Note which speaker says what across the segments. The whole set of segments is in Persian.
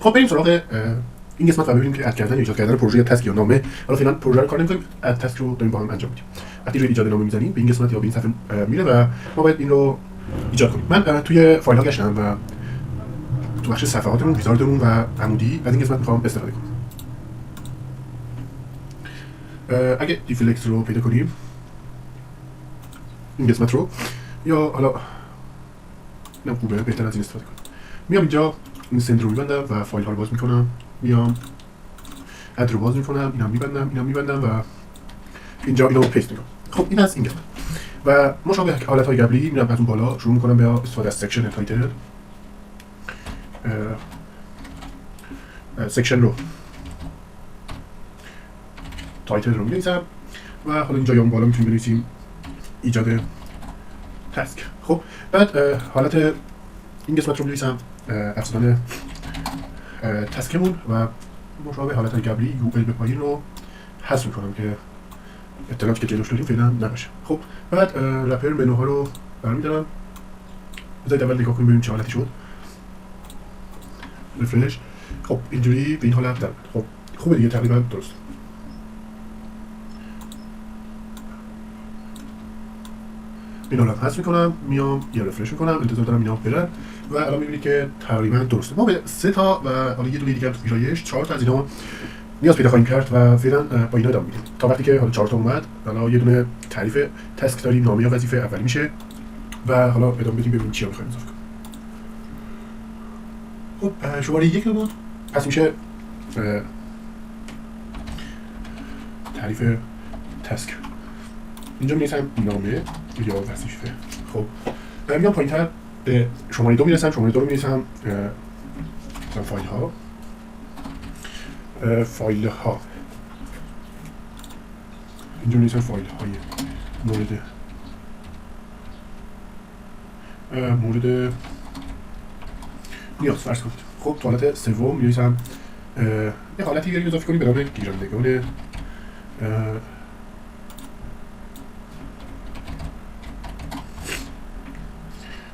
Speaker 1: خب بریم سراغ این قسمت و ببینیم که اد کردن یا ایجاد کردن پروژه یا تسک یا نامه. حالا فعلا پروژه رو کار نمی‌کنیم، اد تسک رو داریم با هم انجام میدیم. وقتی روی ایجاد نامه می‌زنیم به این قسمت یا به این صفحه میره و ما باید این رو ایجاد کنیم. من توی فایل ها گشتم و تو بخش صفحاتمون، ویزاردمون و عمودی از این قسمت می‌خوام استفاده کنم. اگه دیفلکس رو پیدا کنیم این قسمت رو، یا حالا اینم خوبه، بهتر از این استفاده کنیم. میام اینجا این سند رو میبندم و فایل ها رو باز میکنم، میام اد رو باز میکنم، اینم میبندم و اینجا اینو پیست میکنم. خب این از این قسمت و مشابه حالت های قبلی میرم از اون بالا شروع میکنم به استفاده از سکشن تایتل. سکشن رو تایتل رو می‌نویسم و حالا اینجا یا اون بالا میتونیم بنویسیم ایجاد تسک. خب بعد حالت این قسمت رو می‌نویسم افزودن تسکمون و مشابه حالت‌های قبلی یو ال به پایین رو حذف می‌کنم که اطلاعاتی که جلوش داریم فعلا نباشه. خب بعد رپر منوها رو برمی‌دارم. بذارید اول نگاه کنیم ببینیم چه حالتی شد. رفرش. خب اینجوری به این حالت در. خب خوبه دیگه، تقریبا درست. این حالت حذف میکنم، میام یه رفرش میکنم، انتظار دارم اینا برن و الان میبینید که تقریبا درسته. ما به 3 تا و حالا یه دونه دیگه تو ویرایش 4 تا از اینا نیاز پیدا خواهیم کرد و فعلا با اینا ادامه میدیم تا وقتی که حالا 4 تا اومد. حالا یه دونه تعریف تسک داریم، نامه یا وظیفه اولی میشه و حالا ادامه بدیم ببینیم چیا میخوایم اضافه کنیم. خب شماره 1 بود، پس میشه تعریف تسک. اینجا می‌نویسم نامه یا وظیفه. خب میام پایین‌تر به شماره 2 میرسم. شماره 2 رو می‌نویسم مثلا فایل ها. اینجا می‌نویسم فایل های مورد نیاز فرض کنید. خب تو حالت سوم می‌نویسم یه حالتی دیگه اضافه کنیم به نام گیرندگان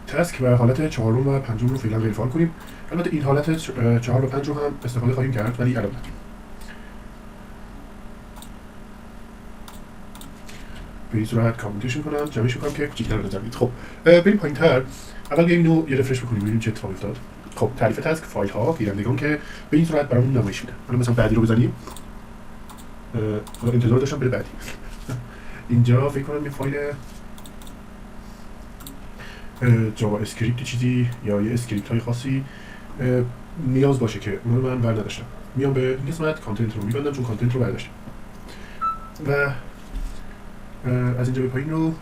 Speaker 1: تسک و حالت 4 و 5 رو فعلا غیر فعال کنیم. البته این حالت 4 و 5 رو هم استفاده خواهیم کرد ولی الان به این صورت کامنتش میکنم، جمعش میکنم که کوچیک‌تر نظر بدید. خب بریم پایین‌تر. اول بیایم اینو یه رفرش بکنیم ببینیم چه اتفاقی افتاد. خب تعریف تسک فایل ها گیرندگان که به این صورت برامون نمایش میده. حالا مثلا بعدی رو بزنیم. حالا انتظار داشتم بره بعدی. اینجا فکر کنم یه فایل جاوا اسکریپت چیزی یا یه اسکریپت های خاصی نیاز باشه که اون رو من برداشتم. میام به این قسمت کانتنت رو میبندم چون کانتنت رو برداشتم و از اینجا به پایین رو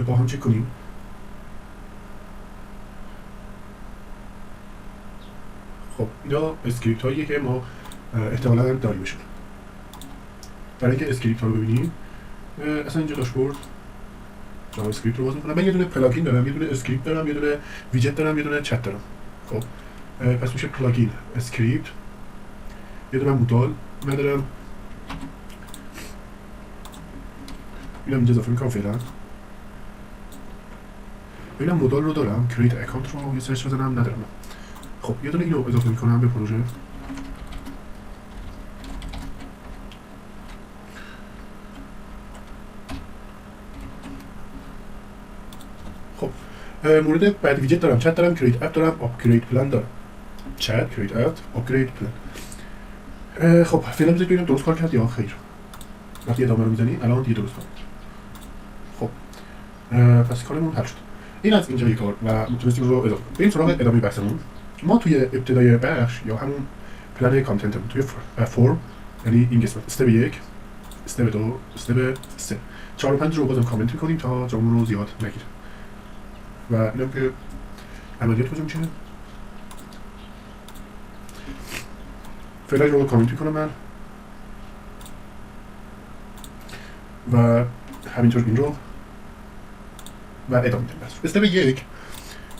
Speaker 1: با هم چک کنیم. خب اینا اسکریپت هاییه که ما احتمالاً داریمشون. برای اینکه اسکریپت ها رو ببینیم اصلا اینجا داشبورد جاوا اسکریپت رو باز میکنم. من یه دونه پلاگین دارم، یه دونه اسکریپت دارم، یه دونه ویجت دارم، یه دونه چت دارم. خب پس میشه پلاگین اسکریپت، یه دونه مودال ندارم، اینم اینجا اضافه میکنم فعلا. اینم مودال رو دارم، کریت اکانت رو یه سرچ بزنم ندارم. خب یه دونه اینو اضافه میکنم به پروژه. مورد بعد ویجت دارم، چت دارم، کریت اپ دارم، آپگرید پلان دارم. چت، کریت اپ، آپگرید پلان. خب فعلا بذارید ببینم درست کار کرد یا خیر. وقتی ادامه رو میزنید الان دیگه درست کار کرد. خب پس کارمون حل شد. این از اینجا کار و میتونستیم رو اضافه کنیم. بریم سراغ ادامه بحثمون. ما توی ابتدای بخش یا همون پلن کانتنتمون توی فرم، یعنی این قسمت استپ 1، استپ 2، استپ 3، 4 و 5 رو بازم کامنت می‌کنیم تا جامون رو زیاد نگیره. و اینم که عملیات کجا میشه؟ فعلا رو کامنت میکنم من و همینطور این رو و ادامه میدم. استپ 1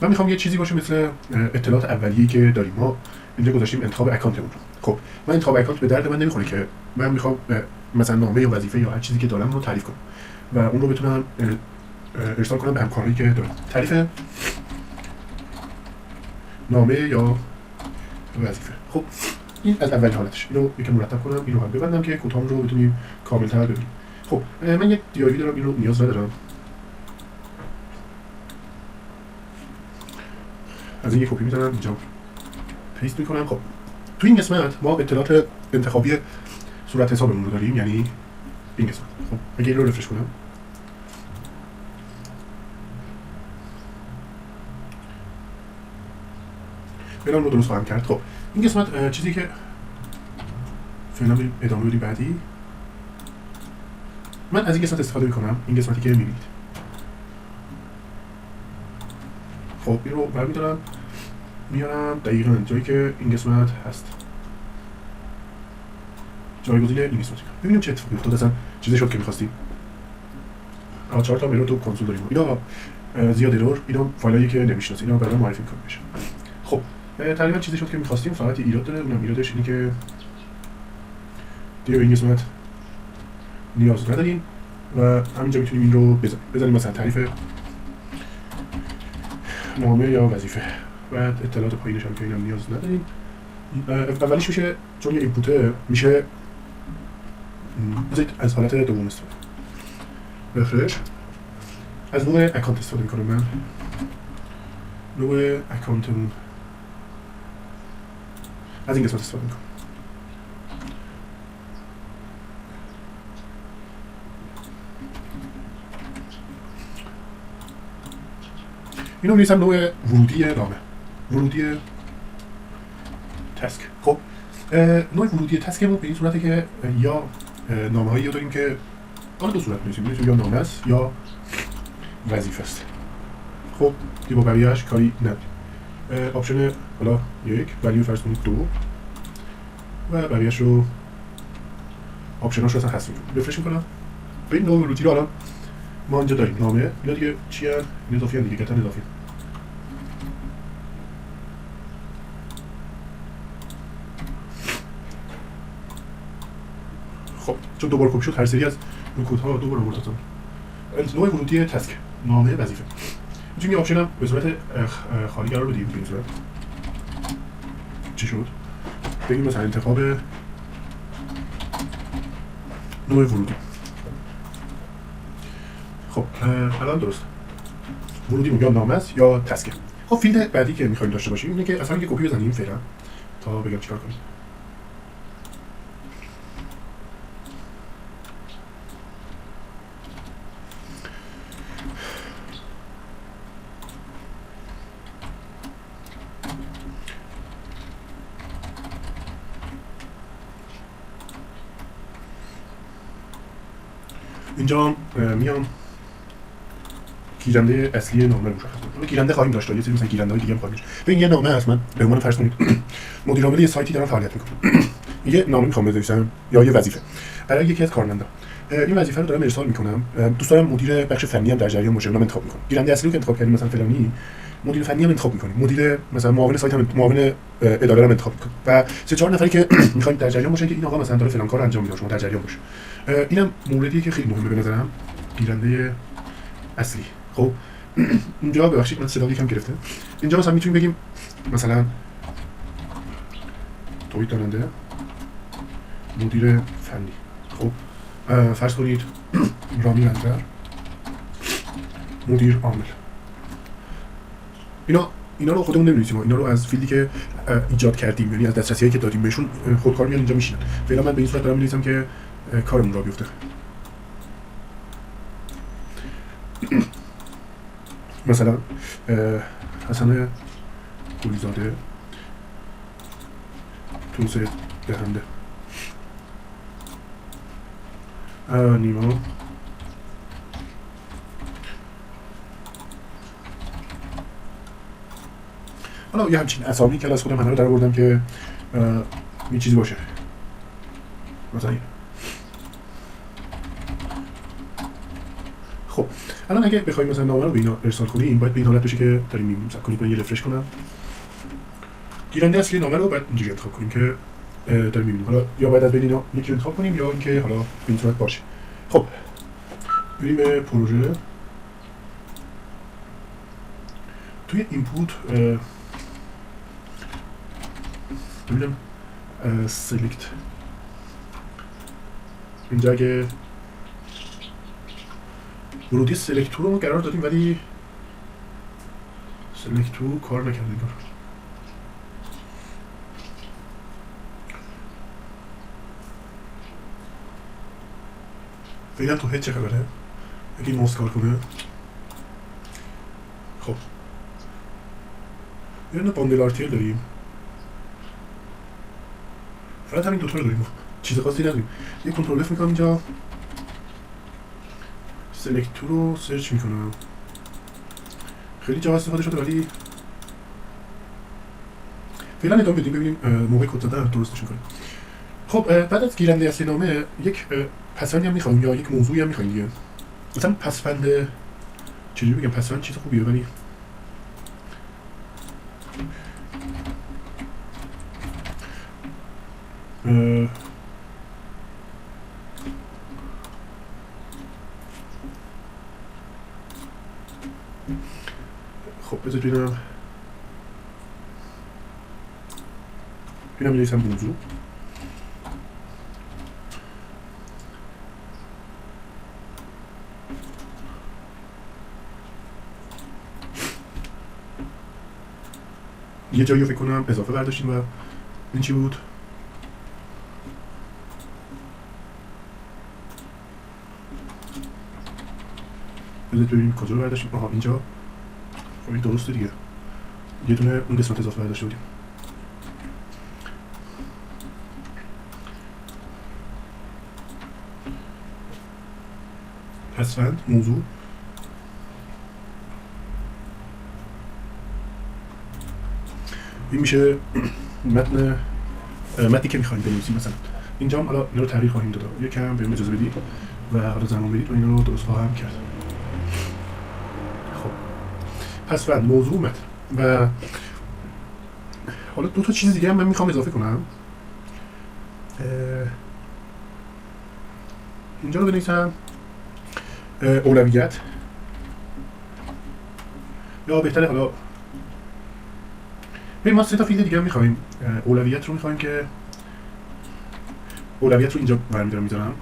Speaker 1: من میخوام یه چیزی باشه مثل اطلاعات اولیه‌ای که داریم. ما اینجا گذاشتیم انتخاب اکانتمون رو. خب من انتخاب اکانت به درد من نمیخوره که من میخوام مثلا نامه یا وظیفه یا هر چیزی که دارم رو تعریف کنم و اون رو بتونم ارسال کنم به همکارایی که دارم. تعریف نامه یا وظیفه. خب این از اول حالتش. اینو یکم مرتب کنم، اینو هم ببندم که کدام رو بتونیم کامل‌تر ببینیم. خب من یک دیاری دارم، اینو نیاز ندارم. از این یک کپی می‌زنم اینجا پیست می‌کنم. خب تو این قسمت ما اطلاعات انتخابی صورت حسابمون رو داریم، یعنی این قسمت. خب اگه این رو رفرش کنم برام رو درست خواهم کرد. خب این قسمت چیزی که فعلا بریم ادامه بدیم بعدی. من از این قسمت استفاده میکنم، این قسمتی که میبینید. خب این رو برمیدارم میارم دقیقاً جایی که این قسمت هست، جایگزین این قسمت. ببینیم چه اتفاقی افتاد، اصلا چیزی شد که می‌خواستیم. 4 تا ایرور تو کنسول داریم. اینا زیاد ایرور، اینا فایلایی که نمی‌شناسید، اینا برام معرفی کنم بشه. خب تقریبا چیزی شد که می‌خواستیم، فقط ایراد داره. اونم ایرادش اینه که دیگه به این قسمت نیاز نداریم و همینجا میتونیم این رو بزنیم مثلا تعریف نامه یا وظیفه. بعد اطلاعات پایینش هم که اینم نیاز نداریم. اولیش میشه چون یه اینپوته میشه بذارید از حالت دوم استفاده. بفرش از نوع اکانت استفاده میکنم من. نوع اکانتمون از این قسمت استفاده میکنم. اینو می‌نویسم نوع ورودی نامه، ورودی تسک. خب نوع ورودی تسکمون به این صورته که یا نامه‌هایی داریم که دو صورت می‌نویسیم، یا نامه است یا وظیفه است. خب دیگه با بقیه‌اش کاری نداریم. آپشن حالا 1 ولیو فرض کنید 2 و بقیه‌اش رو آپشناش رو اصلا حذف می‌کنم. رفرش می‌کنم. به این نوع ورودی رو الان ما اینجا داریم. نامه اینا دیگه چی هست؟ این اضافه دیگه کتن اضافه. خب چون دوباره کپی شد هر سری از این کدها دوباره آورد دادم. نوع ورودی تسک، نامه وظیفه. میتونیم یه آپشن هم به صورت خالی قرار بدیم. به این صورت چی شد؟ بگیم مثلا انتخاب نوع ورودی. خب الان درست ورودی یا نامه است یا تسک. خب فیلد بعدی که می‌خوایم داشته باشیم اینه که اصلا یه کپی بزنیم فعلا تا بگم چیکار کنیم. اینجا میام گیرنده اصلی نامه رو مشخص کنم. گیرنده خواهیم داشت، یه سری مثلا گیرنده‌های دیگه هم خواهیم داشت. ببین یه نامه هست، من به عنوان فرض کنید مدیر عامل یه سایتی دارم فعالیت می‌کنم. یه نامه می‌خوام بنویسم یا یه وظیفه برای یکی از کارمندا. این وظیفه رو دارم ارسال می‌کنم. دوست دارم مدیر بخش فنی هم در جریان باشه، اونم انتخاب می‌کنم. گیرنده اصلی رو که انتخاب کردیم مثلا فلانی، مدیر فنی هم انتخاب می‌کنیم. مدیر مثلا معاون سایت هم معاون اداره هم انتخاب می‌کنیم. و 3-4 نفری که می‌خوایم در جریان باشن که این آقا مثلا داره فلان کار انجام میده، شما در جریان باشه. اینم موردیه که خیلی مهمه به نظرم، گیرنده اصلی. خب اینجا ببخشید من صدا یکم گرفته. اینجا مثلا میتونیم بگیم مثلا تولید کننده مدیر فنی. خب فرض کنید رامی منتشر مدیر عامل. اینا رو خودمون نمی‌نویسیم، اینا رو از فیلدی که ایجاد کردیم، یعنی از دسترسی‌هایی که دادیم بهشون خودکار میاد اینجا میشینن. فعلا من به این صورت دارم می‌نویسم که کارمون را بیفته. مثلا حسن گلیزاده توسعه دهنده، نیما حالا یه همچین اسامی که از خودم همه رو در آوردم که یه چیزی باشه مثلا این. خب الان اگه بخوایم مثلا نامه رو به اینا ارسال کنیم باید به این حالت بشه که داریم می‌بینیم. مثلا کنید من یه رفرش کنم گیرنده اصلی نامه رو بعد اینجوری انتخاب کنیم که داریم می‌بینیم. حالا یا باید از بین اینا یکی انتخاب کنیم یا اینکه حالا به این صورت باشه. خب بریم به پروژه. توی اینپوت ببینم سلکت اینجا اگه ورودی سلکتور رو قرار دادیم ولی سلکتور کار نکرده این کار. ببینم تو هد چه خبره اگه این موس کار کنه. خب یه دونه باندل آرتیل داریم، فقط همین دوتا رو داریم، چیز خاصی نداریم. یه کنترل اف میکنم اینجا، سلکتور رو سرچ میکنم. خیلی جا استفاده شده ولی فعلا ادامه بدیم ببینیم موقع کد زدن درستش میکنیم. خب بعد از گیرنده اصلی نامه یک پسوندی هم میخوایم یا یک موضوعی هم میخوایم دیگه. مثلا پسوند چجوری بگم، پسوند چیز خوبیه ولی خب بذار ببینم می‌نویسم موضوع. یه جایی رو فکر کنم اضافه برداشتیم و این چی بود؟ بذارید ببینیم کجا رو برداشتیم. آها اینجا. خب این درسته دیگه. یه دونه اون قسمت اضافه برداشته بودیم. پسوند موضوع این میشه متنی که میخوایم بنویسیم. مثلا اینجا هم حالا اینا رو تغییر خواهیم داد. یکم بهم اجازه بدید و حالا زمان بدید و اینا رو درست خواهم کرد. خب پسوند موضوع متن و حالا دو تا چیز دیگه هم من میخوام اضافه کنم. اینجا رو بنویسم اولویت، یا بهتره حالا ببین ما سه تا فیلد دیگه هم میخوایم. اولویت رو میخوایم که اولویت رو اینجا برمی‌دارم میذارم.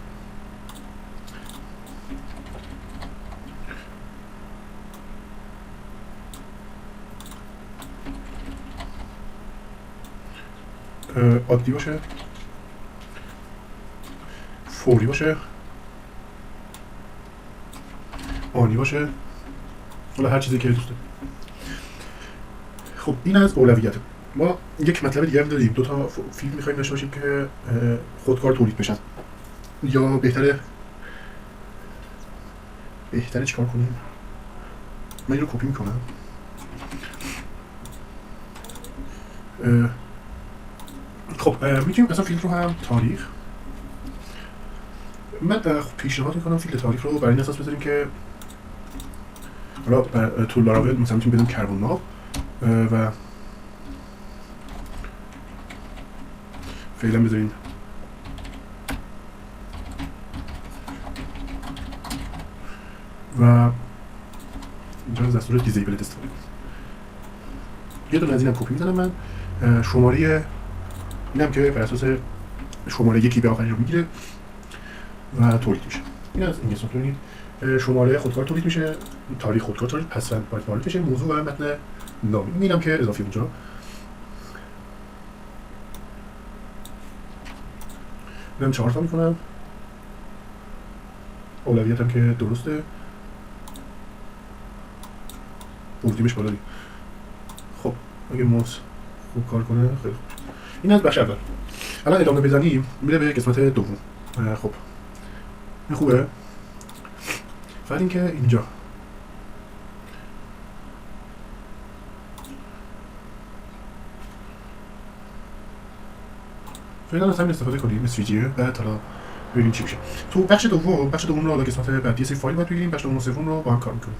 Speaker 1: عادی باشه، فوری باشه، آنی باشه، حالا هر چیزی که دوست دارید. خب این از اولویت. ما یک مطلب دیگه هم داریم، دو تا فیلد می‌خوایم داشته باشیم که خودکار تولید بشن. یا بهتره چیکار کنیم؟ من این رو کپی میکنم. خب میتونیم مثلا فیلد رو هم تاریخ. من پیشنهاد میکنم فیلد تاریخ رو برای این اساس بذاریم که حالا تو لاراول مثلا میتونیم بدیم کربن نام و فعلا بذاریم و اینجا از دستور دیزیبل استفاده کنیم. یه دونه از اینم کپی میزنم من. شماره اینم که بر اساس شماره یکی به آخری رو میگیره و تولید میشه. این از این قسمت ببینید شماره خودکار تولید میشه، تاریخ خودکار تولید، پسوند باید وارد بشه، موضوع و متن نامی. اینم که اضافی اونجا. اینم 4 تا میکنم. اولویتم که درسته. بردیمش بالا دیگه. خب اگه موس خوب کار کنه خیلی خوب. این از بخش اول. الان ادامه بزنیم میره به قسمت دوم. خب این خوبه. فقط اینکه اینجا فعلا از همین استفاده کنیم. استریجیه بعد حالا ببینیم چی میشه. تو بخش دوم رو حالا قسمت بعدی سری فایل باید بگیریم. بخش دوم و سوم رو با هم کار میکنیم.